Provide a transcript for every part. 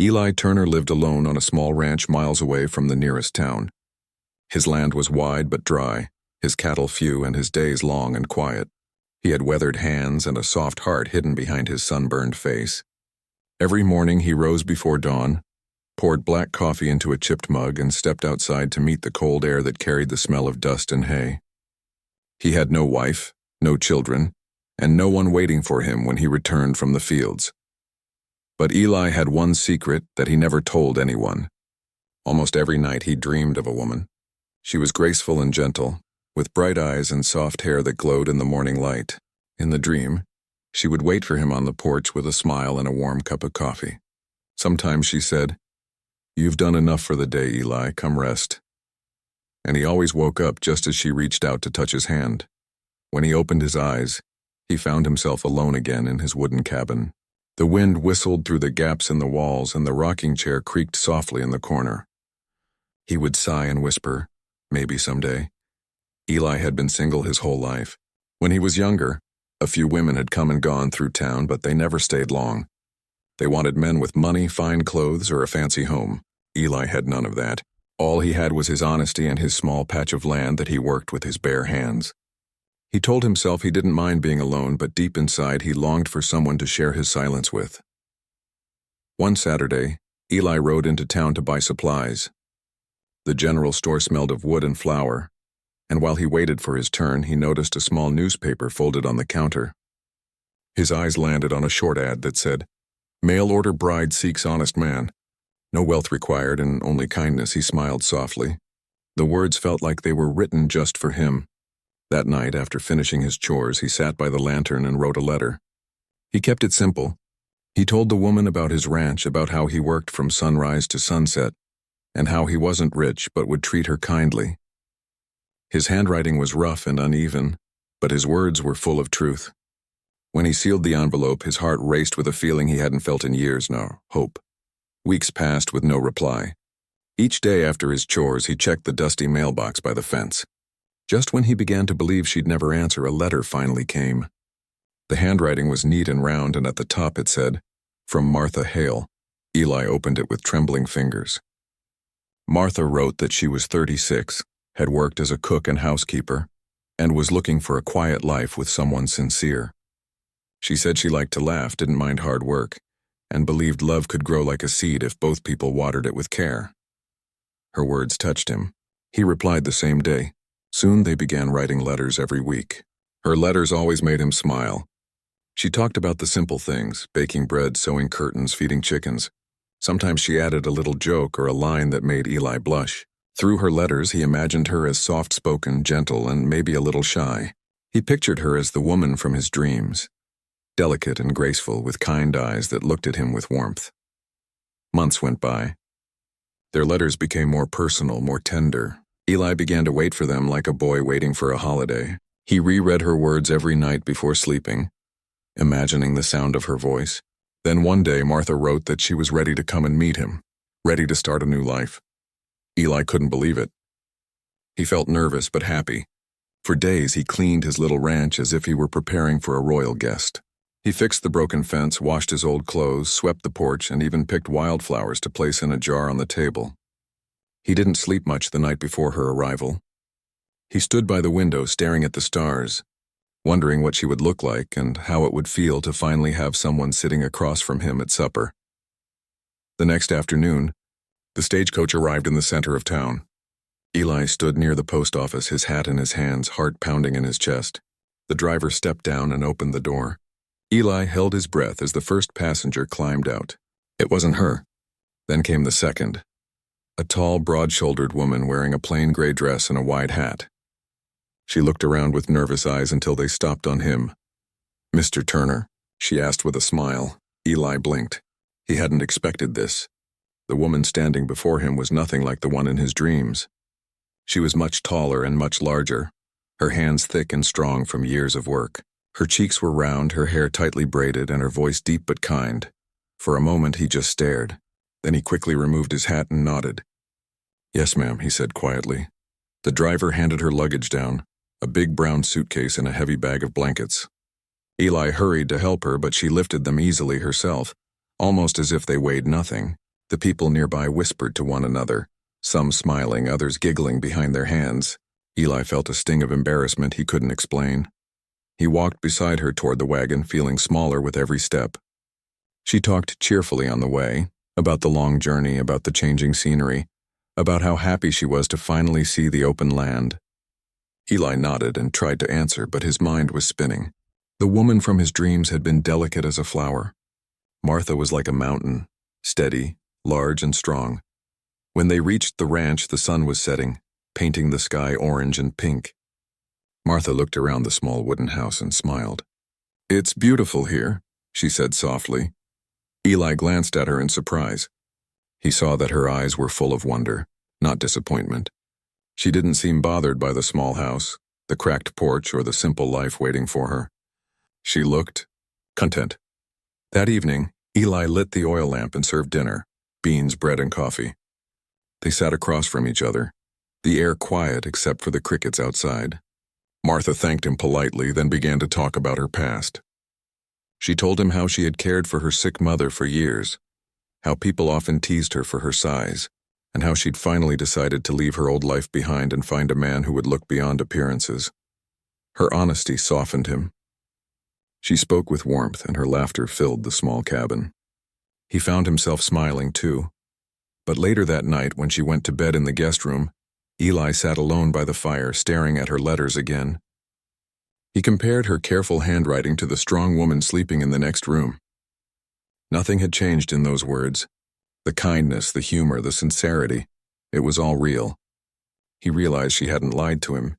Eli Turner lived alone on a small ranch miles away from the nearest town. His land was wide but dry, his cattle few, and his days long and quiet. He had weathered hands and a soft heart hidden behind his sunburned face. Every morning he rose before dawn, poured black coffee into a chipped mug, and stepped outside to meet the cold air that carried the smell of dust and hay. He had no wife, no children, and no one waiting for him when he returned from the fields. But Eli had one secret that he never told anyone. Almost every night he dreamed of a woman. She was graceful and gentle, with bright eyes and soft hair that glowed in the morning light. In the dream, she would wait for him on the porch with a smile and a warm cup of coffee. Sometimes she said, "You've done enough for the day, Eli, come rest." And he always woke up just as she reached out to touch his hand. When he opened his eyes, he found himself alone again in his wooden cabin. The wind whistled through the gaps in the walls, and the rocking chair creaked softly in the corner. He would sigh and whisper, "Maybe someday." Eli had been single his whole life. When he was younger, a few women had come and gone through town, but they never stayed long. They wanted men with money, fine clothes, or a fancy home. Eli had none of that. All he had was his honesty and his small patch of land that he worked with his bare hands. He told himself he didn't mind being alone, but deep inside he longed for someone to share his silence with. One Saturday, Eli rode into town to buy supplies. The general store smelled of wood and flour, and while he waited for his turn, he noticed a small newspaper folded on the counter. His eyes landed on a short ad that said, "Mail-order bride seeks honest man. No wealth required and only kindness." He smiled softly. The words felt like they were written just for him. That night, after finishing his chores, he sat by the lantern and wrote a letter. He kept it simple. He told the woman about his ranch, about how he worked from sunrise to sunset, and how he wasn't rich but would treat her kindly. His handwriting was rough and uneven, but his words were full of truth. When he sealed the envelope, his heart raced with a feeling he hadn't felt in years now, hope. Weeks passed with no reply. Each day after his chores, he checked the dusty mailbox by the fence. Just when he began to believe she'd never answer, a letter finally came. The handwriting was neat and round, and at the top it said, "From Martha Hale." Eli opened it with trembling fingers. Martha wrote that she was 36, had worked as a cook and housekeeper, and was looking for a quiet life with someone sincere. She said she liked to laugh, didn't mind hard work, and believed love could grow like a seed if both people watered it with care. Her words touched him. He replied the same day. Soon they began writing letters every week. Her letters always made him smile. She talked about the simple things, baking bread, sewing curtains, feeding chickens. Sometimes she added a little joke or a line that made Eli blush. Through her letters, he imagined her as soft-spoken, gentle, and maybe a little shy. He pictured her as the woman from his dreams, delicate and graceful, with kind eyes that looked at him with warmth. Months went by. Their letters became more personal, more tender. Eli began to wait for them like a boy waiting for a holiday. He reread her words every night before sleeping, imagining the sound of her voice. Then one day Martha wrote that she was ready to come and meet him, ready to start a new life. Eli couldn't believe it. He felt nervous but happy. For days he cleaned his little ranch as if he were preparing for a royal guest. He fixed the broken fence, washed his old clothes, swept the porch, and even picked wildflowers to place in a jar on the table. He didn't sleep much the night before her arrival. He stood by the window staring at the stars, wondering what she would look like and how it would feel to finally have someone sitting across from him at supper. The next afternoon, the stagecoach arrived in the center of town. Eli stood near the post office, his hat in his hands, heart pounding in his chest. The driver stepped down and opened the door. Eli held his breath as the first passenger climbed out. It wasn't her. Then came the second. A tall, broad-shouldered woman wearing a plain gray dress and a wide hat. She looked around with nervous eyes until they stopped on him. "Mr. Turner?" she asked with a smile. Eli blinked. He hadn't expected this. The woman standing before him was nothing like the one in his dreams. She was much taller and much larger, her hands thick and strong from years of work. Her cheeks were round, her hair tightly braided, and her voice deep but kind. For a moment he just stared. Then he quickly removed his hat and nodded. "Yes, ma'am," he said quietly. The driver handed her luggage down, a big brown suitcase and a heavy bag of blankets. Eli hurried to help her, but she lifted them easily herself, almost as if they weighed nothing. The people nearby whispered to one another, some smiling, others giggling behind their hands. Eli felt a sting of embarrassment he couldn't explain. He walked beside her toward the wagon, feeling smaller with every step. She talked cheerfully on the way, about the long journey, about the changing scenery, about how happy she was to finally see the open land. Eli nodded and tried to answer, but his mind was spinning. The woman from his dreams had been delicate as a flower. Martha was like a mountain, steady, large and strong. When they reached the ranch, the sun was setting, painting the sky orange and pink. Martha looked around the small wooden house and smiled. "It's beautiful here," she said softly. Eli glanced at her in surprise. He saw that her eyes were full of wonder, not disappointment. She didn't seem bothered by the small house, the cracked porch, or the simple life waiting for her. She looked content. That evening, Eli lit the oil lamp and served dinner, beans, bread, and coffee. They sat across from each other, the air quiet except for the crickets outside. Martha thanked him politely, then began to talk about her past. She told him how she had cared for her sick mother for years, how people often teased her for her size, and how she'd finally decided to leave her old life behind and find a man who would look beyond appearances. Her honesty softened him. She spoke with warmth, and her laughter filled the small cabin. He found himself smiling too. But later that night, when she went to bed in the guest room, Eli sat alone by the fire, staring at her letters again. He compared her careful handwriting to the strong woman sleeping in the next room. Nothing had changed in those words. The kindness, the humor, the sincerity, it was all real. He realized she hadn't lied to him.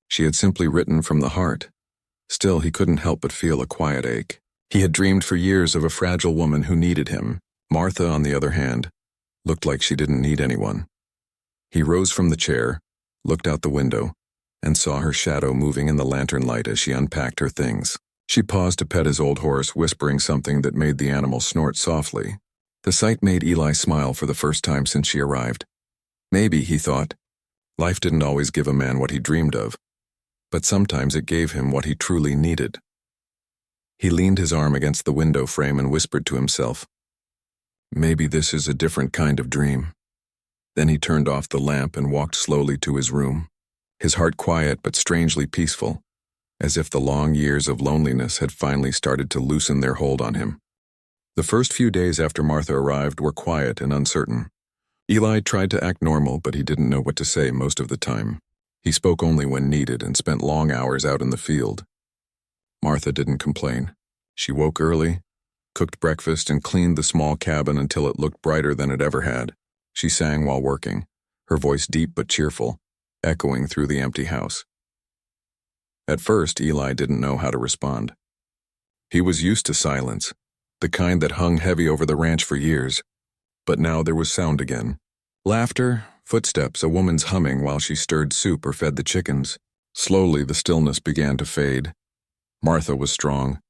She had simply written from the heart. Still, he couldn't help but feel a quiet ache. He had dreamed for years of a fragile woman who needed him. Martha, on the other hand, looked like she didn't need anyone. He rose from the chair, looked out the window, and saw her shadow moving in the lantern light as she unpacked her things. She paused to pet his old horse, whispering something that made the animal snort softly. The sight made Eli smile for the first time since she arrived. Maybe, he thought, life didn't always give a man what he dreamed of, but sometimes it gave him what he truly needed. He leaned his arm against the window frame and whispered to himself, "Maybe this is a different kind of dream." Then he turned off the lamp and walked slowly to his room, his heart quiet but strangely peaceful, as if the long years of loneliness had finally started to loosen their hold on him. The first few days after Martha arrived were quiet and uncertain. Eli tried to act normal, but he didn't know what to say most of the time. He spoke only when needed and spent long hours out in the field. Martha didn't complain. She woke early, cooked breakfast, and cleaned the small cabin until it looked brighter than it ever had. She sang while working, her voice deep but cheerful, echoing through the empty house. At first, Eli didn't know how to respond. He was used to silence, the kind that hung heavy over the ranch for years. But now there was sound again. Laughter, footsteps, a woman's humming while she stirred soup or fed the chickens. Slowly, the stillness began to fade. Martha was strong,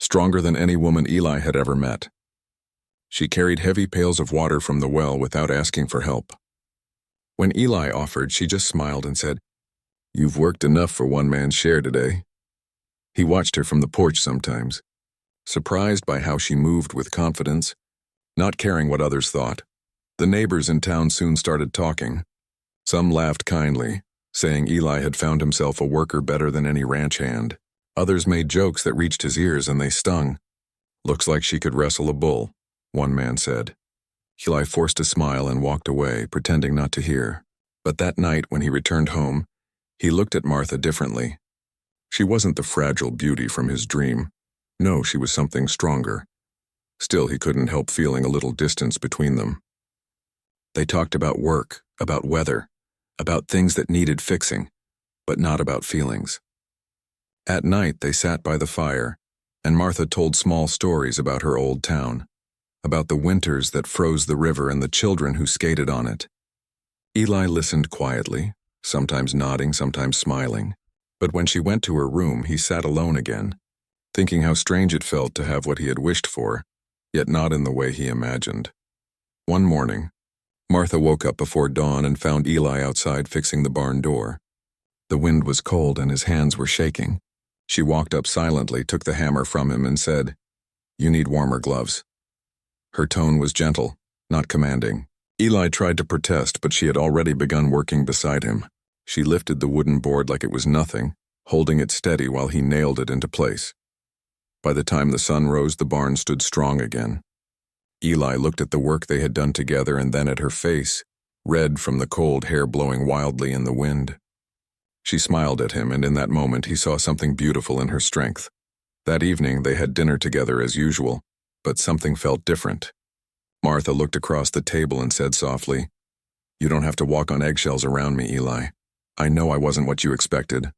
stronger than any woman Eli had ever met. She carried heavy pails of water from the well without asking for help. When Eli offered, she just smiled and said, "You've worked enough for one man's share today." He watched her from the porch sometimes, surprised by how she moved with confidence, not caring what others thought. The neighbors in town soon started talking. Some laughed kindly, saying Eli had found himself a worker better than any ranch hand. Others made jokes that reached his ears and they stung. "Looks like she could wrestle a bull," one man said. Eli forced a smile and walked away, pretending not to hear. But that night, when he returned home, he looked at Martha differently. She wasn't the fragile beauty from his dream. No, she was something stronger. Still, he couldn't help feeling a little distance between them. They talked about work, about weather, about things that needed fixing, but not about feelings. At night, they sat by the fire, and Martha told small stories about her old town, about the winters that froze the river and the children who skated on it. Eli listened quietly, sometimes nodding, sometimes smiling. But when she went to her room, he sat alone again, thinking how strange it felt to have what he had wished for, yet not in the way he imagined. One morning, Martha woke up before dawn and found Eli outside fixing the barn door. The wind was cold and his hands were shaking. She walked up silently, took the hammer from him, and said, "You need warmer gloves." Her tone was gentle, not commanding. Eli tried to protest, but she had already begun working beside him. She lifted the wooden board like it was nothing, holding it steady while he nailed it into place. By the time the sun rose, the barn stood strong again. Eli looked at the work they had done together and then at her face, red from the cold, hair blowing wildly in the wind. She smiled at him, and in that moment he saw something beautiful in her strength. That evening they had dinner together as usual, but something felt different. Martha looked across the table and said softly, "You don't have to walk on eggshells around me, Eli. I know I wasn't what you expected."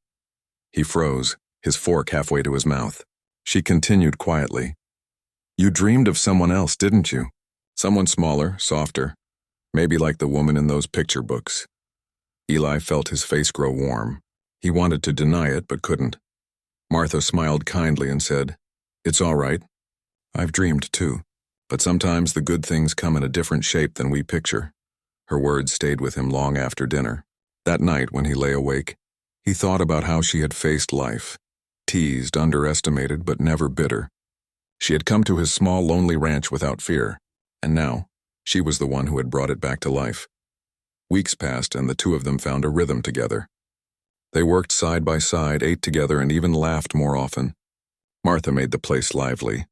He froze, his fork halfway to his mouth. She continued quietly, "You dreamed of someone else, didn't you? Someone smaller, softer, maybe like the woman in those picture books." Eli felt his face grow warm. He wanted to deny it, but couldn't. Martha smiled kindly and said, "It's all right. I've dreamed too, but sometimes the good things come in a different shape than we picture." Her words stayed with him long after dinner. That night, when he lay awake, he thought about how she had faced life, teased, underestimated, but never bitter. She had come to his small, lonely ranch without fear, and now she was the one who had brought it back to life. Weeks passed, and the two of them found a rhythm together. They worked side by side, ate together, and even laughed more often. Martha made the place lively.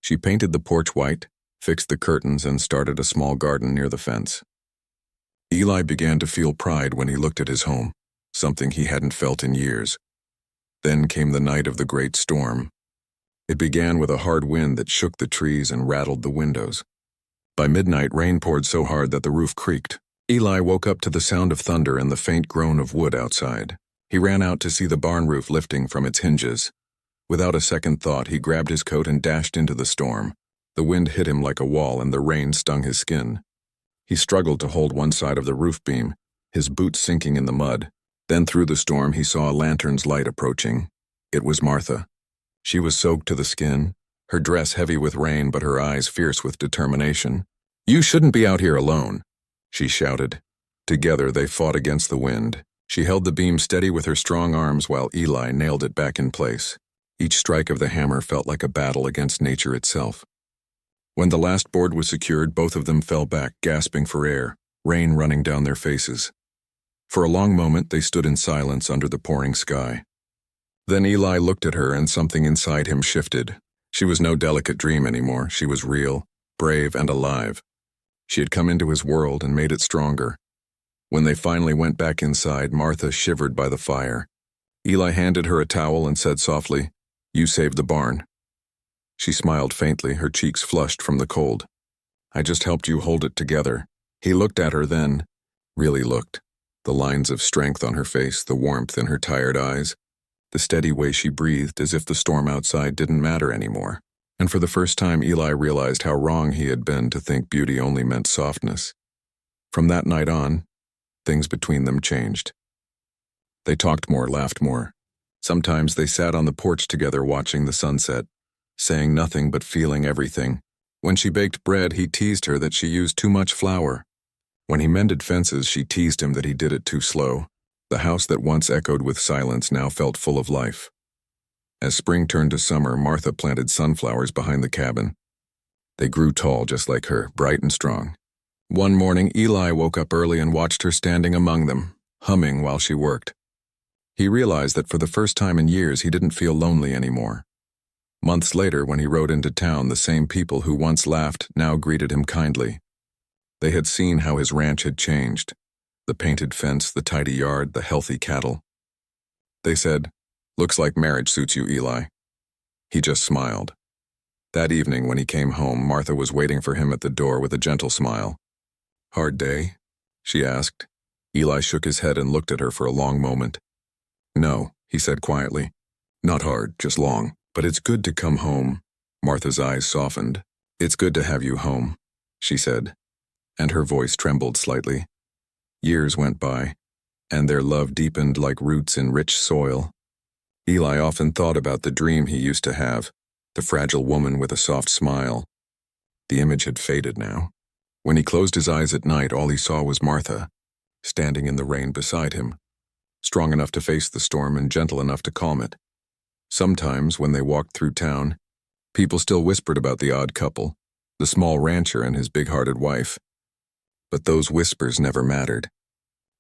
She painted the porch white, fixed the curtains, and started a small garden near the fence. Eli began to feel pride when he looked at his home, something he hadn't felt in years. Then came the night of the great storm. It began with a hard wind that shook the trees and rattled the windows. By midnight, rain poured so hard that the roof creaked. Eli woke up to the sound of thunder and the faint groan of wood outside. He ran out to see the barn roof lifting from its hinges. Without a second thought, he grabbed his coat and dashed into the storm. The wind hit him like a wall, and the rain stung his skin. He struggled to hold one side of the roof beam, his boots sinking in the mud. Then through the storm, he saw a lantern's light approaching. It was Martha. She was soaked to the skin, her dress heavy with rain, but her eyes fierce with determination. "You shouldn't be out here alone," she shouted. Together they fought against the wind. She held the beam steady with her strong arms while Eli nailed it back in place. Each strike of the hammer felt like a battle against nature itself. When the last board was secured, both of them fell back, gasping for air, rain running down their faces. For a long moment they stood in silence under the pouring sky. Then Eli looked at her, and something inside him shifted. She was no delicate dream anymore. She was real, brave, and alive. She had come into his world and made it stronger. When they finally went back inside, Martha shivered by the fire. Eli handed her a towel and said softly, "You saved the barn." She smiled faintly, her cheeks flushed from the cold. "I just helped you hold it together." He looked at her then, really looked. The lines of strength on her face, the warmth in her tired eyes, the steady way she breathed as if the storm outside didn't matter anymore. And for the first time, Eli realized how wrong he had been to think beauty only meant softness. From that night on, things between them changed. They talked more, laughed more. Sometimes they sat on the porch together watching the sunset, saying nothing but feeling everything. When she baked bread, he teased her that she used too much flour. When he mended fences, she teased him that he did it too slow. The house that once echoed with silence now felt full of life. As spring turned to summer, Martha planted sunflowers behind the cabin. They grew tall just like her, bright and strong. One morning, Eli woke up early and watched her standing among them, humming while she worked. He realized that for the first time in years, he didn't feel lonely anymore. Months later, when he rode into town, the same people who once laughed now greeted him kindly. They had seen how his ranch had changed. The painted fence, the tidy yard, the healthy cattle. They said, "Looks like marriage suits you, Eli." He just smiled. That evening, when he came home, Martha was waiting for him at the door with a gentle smile. "Hard day?" she asked. Eli shook his head and looked at her for a long moment. "No," he said quietly. "Not hard, just long. But it's good to come home." Martha's eyes softened. "It's good to have you home," she said, and her voice trembled slightly. Years went by, and their love deepened like roots in rich soil. Eli often thought about the dream he used to have, the fragile woman with a soft smile. The image had faded now. When he closed his eyes at night, all he saw was Martha, standing in the rain beside him, strong enough to face the storm and gentle enough to calm it. Sometimes, when they walked through town, people still whispered about the odd couple, the small rancher and his big-hearted wife. But those whispers never mattered.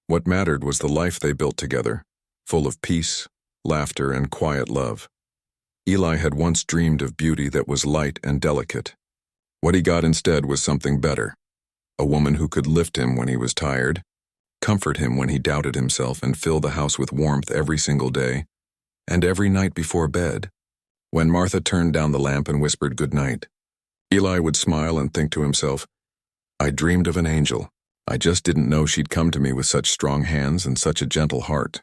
What mattered was the life they built together, full of peace, laughter, and quiet love. Eli had once dreamed of beauty that was light and delicate. What he got instead was something better. A woman who could lift him when he was tired, comfort him when he doubted himself, and fill the house with warmth every single day, and every night before bed. When Martha turned down the lamp and whispered good night, Eli would smile and think to himself, "I dreamed of an angel. I just didn't know she'd come to me with such strong hands and such a gentle heart."